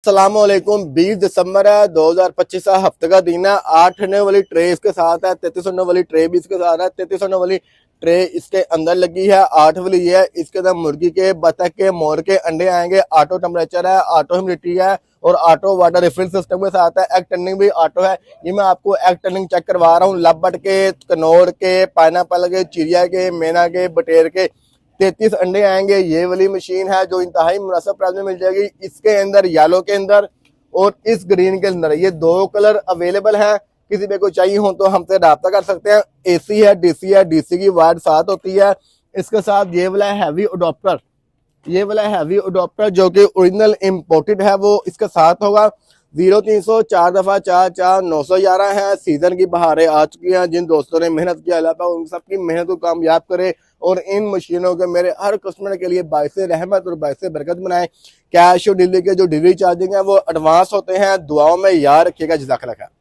अस्सलामुअलैकुम। 20 दिसंबर है 2025 का हफ्ते का दिन है। 8 आने वाली ट्रे इसके साथ है, 33 आने वाली ट्रे भी इसके साथ है। 33 आने वाली ट्रे इसके अंदर लगी है। 8 वाली ये है, इसके अंदर मुर्गी के, बतख के, मोर के अंडे आएंगे। ऑटो टेम्परेचर है, ऑटो ह्यूमिडिटी है और ऑटो वाटर रिफिल सिस्टम के साथ है। एग टर्निंग भी ऑटो है। ये मैं आपको एग टर्निंग चेक करवा रहा हूँ। लबट के, कनौर के, पाइनएप्पल के, चिड़िया के, मैना के, बटेर के 33 अंडे आएंगे। ये वाली मशीन है जो इंतहाई मुनासिब प्राइस में मिल जाएगी। इसके अंदर येलो के अंदर और इस ग्रीन के अंदर ये दो कलर अवेलेबल है। किसी पे कोई चाहिए हो तो हमसे रब्ता कर सकते हैं। एसी है, डीसी है, डीसी की वायर साथ होती है। इसके साथ ये वाला हैवी अडोप्टर, ये वाला हैवी अडोप्टर जो कि ओरिजिनल इंपोर्टेड है वो इसके साथ होगा। 0300 4 दफा 4 4 911 है। सीजन की बहारें आ चुकी हैं। जिन दोस्तों ने मेहनत किया अल्लाह पाक उन सबकी मेहनत को कामयाब करे और इन मशीनों के मेरे हर कस्टमर के लिए बाइस रहमत और बाइस बरकत बनाए। कैश और डिलीवरी के जो डिलीवरी चार्जिंग है वो एडवांस होते हैं। दुआओं में याद रखिएगा। जज़ाकल्लाह खैर।